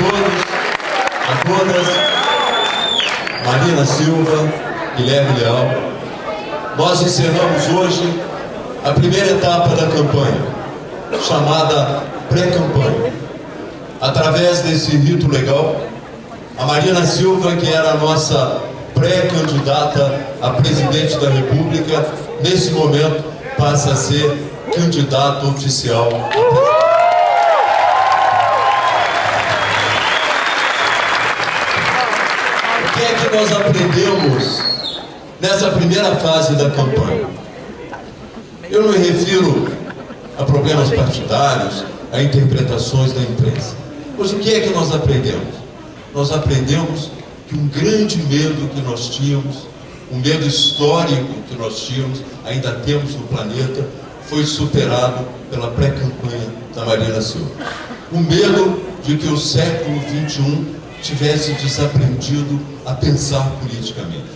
a todas, Marina Silva, Guilherme Leal. Nós encerramos hoje a primeira etapa da campanha, chamada pré-campanha. Através desse rito legal, a Marina Silva, que era a nossa pré-candidata a presidente da República, nesse momento passa a ser candidato oficial. O que é que nós aprendemos nessa primeira fase da campanha? Eu não me refiro a problemas partidários, a interpretações da imprensa. Mas o que é que nós aprendemos? Nós aprendemos que um grande medo que nós tínhamos, um medo histórico que nós tínhamos, ainda temos no planeta, foi superado pela pré-campanha da Marina Silva. O medo de que o século XXI tivesse desaprendido a pensar politicamente.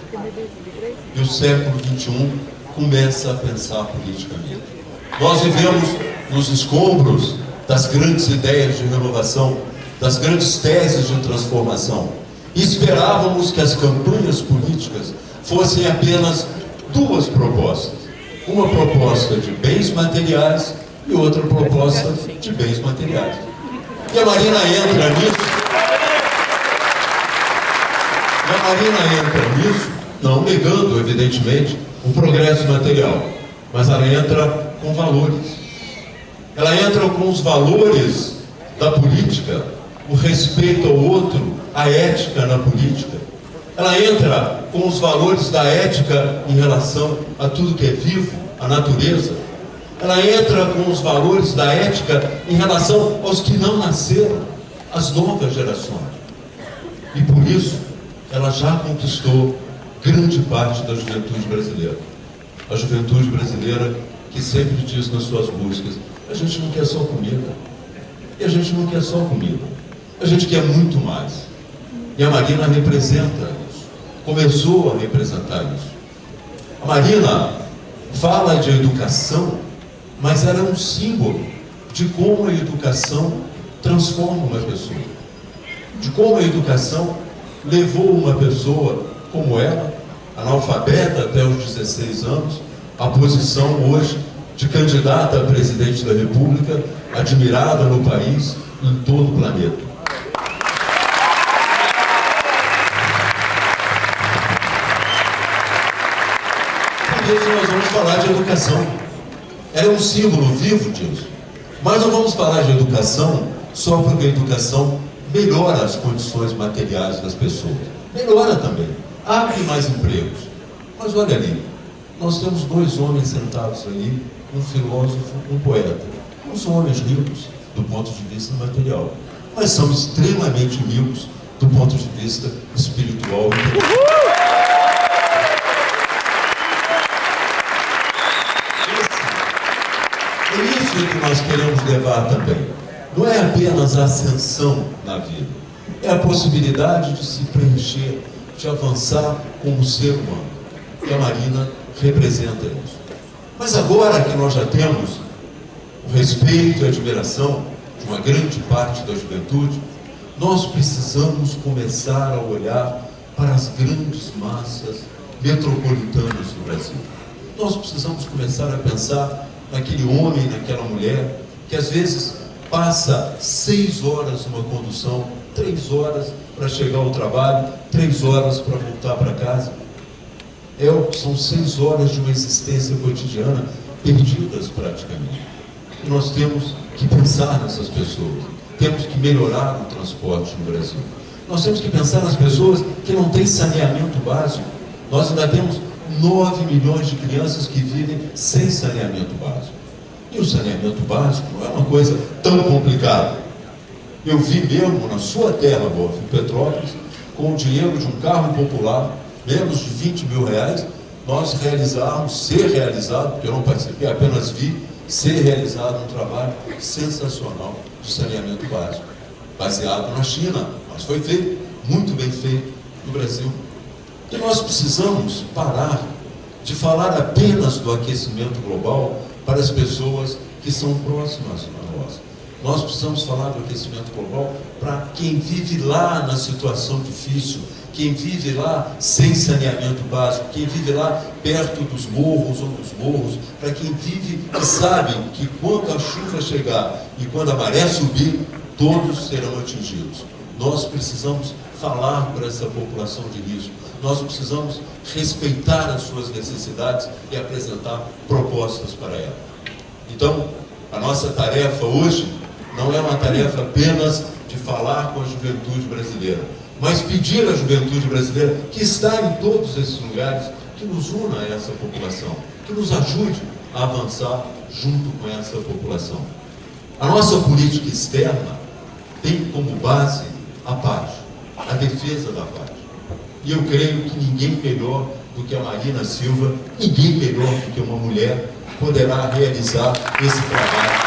E o século XXI começa a pensar politicamente. Nós vivemos nos escombros das grandes ideias de renovação, das grandes teses de transformação. E esperávamos que as campanhas políticas fossem apenas duas propostas. Uma proposta de bens materiais e outra proposta de bens materiais. E a Marina entra nisso, não negando, evidentemente, o progresso material, mas ela entra com valores. Ela entra com os valores da política, o respeito ao outro, a ética na política. Ela entra com os valores da ética em relação a tudo que é vivo, a natureza. Ela entra com os valores da ética em relação aos que não nasceram, as novas gerações. E por isso, ela já conquistou grande parte da juventude brasileira. A juventude brasileira que sempre diz nas suas buscas: a gente não quer só comida. E a gente não quer só comida. A gente quer muito mais. E a Marina representa isso. Começou a representar isso. A Marina fala de educação, mas ela é um símbolo de como a educação transforma uma pessoa. De como a educação levou uma pessoa como ela, analfabeta até os 16 anos, à posição hoje de candidata a presidente da República, admirada no país e em todo o planeta. Por isso nós vamos falar de educação. Ela é um símbolo vivo disso. Mas não vamos falar de educação só porque a educação melhora as condições materiais das pessoas. Melhora também. Abre mais empregos. Mas olha ali, nós temos dois homens sentados ali, um filósofo, um poeta. Não são homens ricos do ponto de vista material, mas são extremamente ricos do ponto de vista espiritual. É isso que nós queremos levar também. Não é apenas a ascensão na vida, é a possibilidade de se preencher, de avançar como ser humano. E a Marina representa isso. Mas agora que nós já temos o respeito e a admiração de uma grande parte da juventude, nós precisamos começar a olhar para as grandes massas metropolitanas do Brasil. Nós precisamos começar a pensar naquele homem, naquela mulher, que às vezes passa 6 horas numa condução, 3 horas para chegar ao trabalho, 3 horas para voltar para casa. São 6 horas de uma existência cotidiana perdidas praticamente. E nós temos que pensar nessas pessoas. Temos que melhorar o transporte no Brasil. Nós temos que pensar nas pessoas que não têm saneamento básico. Nós ainda temos 9 milhões de crianças que vivem sem saneamento básico. E o saneamento básico não é uma coisa tão complicada. Eu vi mesmo na sua terra, Wolf, em Petrópolis, com o dinheiro de um carro popular, menos de 20 mil reais, nós ser realizado, porque eu não participei, apenas vi, ser realizado um trabalho sensacional de saneamento básico, baseado na China, mas foi feito, muito bem feito no Brasil. E nós precisamos parar de falar apenas do aquecimento global para as pessoas que são próximas a nós. Nós precisamos falar do aquecimento global para quem vive lá na situação difícil, quem vive lá sem saneamento básico, quem vive lá perto dos morros ou dos morros, para quem vive e sabe que quando a chuva chegar e quando a maré subir, todos serão atingidos. Nós precisamos falar para essa população de risco. Nós precisamos respeitar as suas necessidades e apresentar propostas para ela. Então, a nossa tarefa hoje não é uma tarefa apenas de falar com a juventude brasileira, mas pedir à juventude brasileira, que está em todos esses lugares, que nos una a essa população, que nos ajude a avançar junto com essa população. A nossa política externa tem como base a paz, a defesa da paz. E eu creio que ninguém melhor do que a Marina Silva, ninguém melhor do que uma mulher, poderá realizar esse trabalho.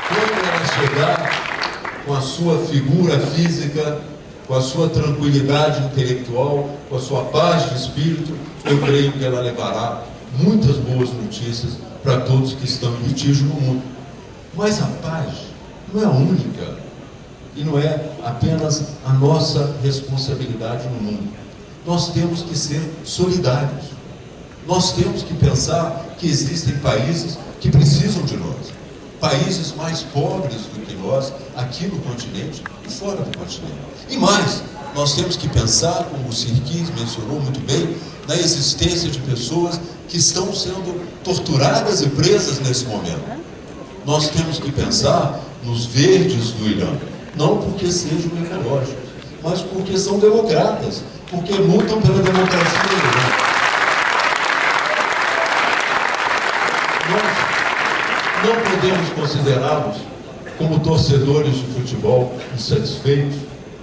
Quando ela chegar com a sua figura física, com a sua tranquilidade intelectual, com a sua paz de espírito, eu creio que ela levará muitas boas notícias para todos que estão em litígio no mundo. Mas a paz não é a única e não é apenas a nossa responsabilidade no mundo. Nós temos que ser solidários. Nós temos que pensar que existem países que precisam de nós. Países mais pobres do que nós, aqui no continente e fora do continente. E mais, nós temos que pensar, como o Sirkis mencionou muito bem, na existência de pessoas que estão sendo torturadas e presas nesse momento. Nós temos que pensar nos verdes do Irã, não porque sejam ecológicos, mas porque são democratas, porque lutam pela democracia do Irã. Nós não podemos considerá-los como torcedores de futebol insatisfeitos.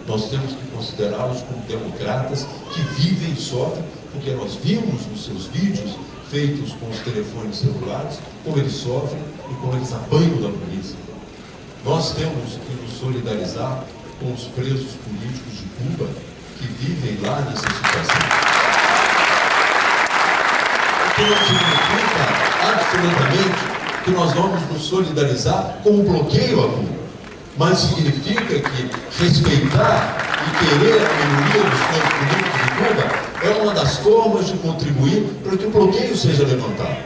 Nós temos que considerá-los como democratas que vivem e sofrem, porque nós vimos nos seus vídeos feitos com os telefones celulares como eles sofrem e como eles apanham da polícia. Nós temos que nos solidarizar com os presos políticos de Cuba que vivem lá nessa situação. O que não significa absolutamente que nós vamos nos solidarizar com o bloqueio a Cuba, mas significa que respeitar e querer a minoria dos presos políticos de Cuba é uma das formas de contribuir para que o bloqueio seja levantado.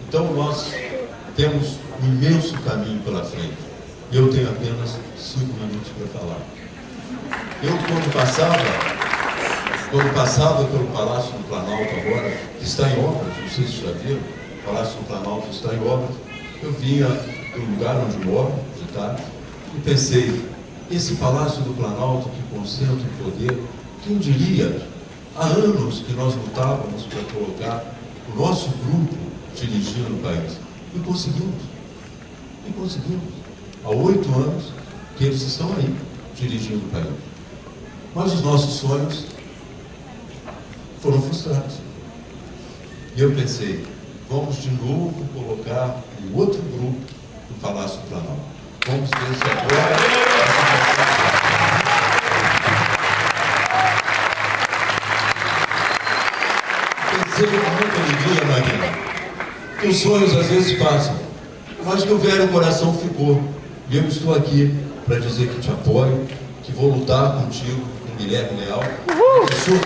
Então nós temos um imenso caminho pela frente. Eu tenho apenas 5 minutos para falar. Eu, quando passava pelo Palácio do Planalto agora, que está em obras, não sei se já viram, o Palácio do Planalto está em obras, eu vinha do lugar onde moro, de tarde, e pensei, esse Palácio do Planalto que concentra o poder, quem diria, há anos que nós lutávamos para colocar o nosso grupo dirigindo o país. E conseguimos. E conseguimos. Há 8 anos que eles estão aí, dirigindo o país. Mas os nossos sonhos foram frustrados. E eu pensei, vamos de novo colocar um outro grupo no Palácio do Planalto. Vamos ver se agora... Pensei com muita alegria, Marina, que os sonhos às vezes passam, mas que o velho coração ficou. E eu estou aqui para dizer que te apoio, que vou lutar contigo com Guilherme Leal, que sou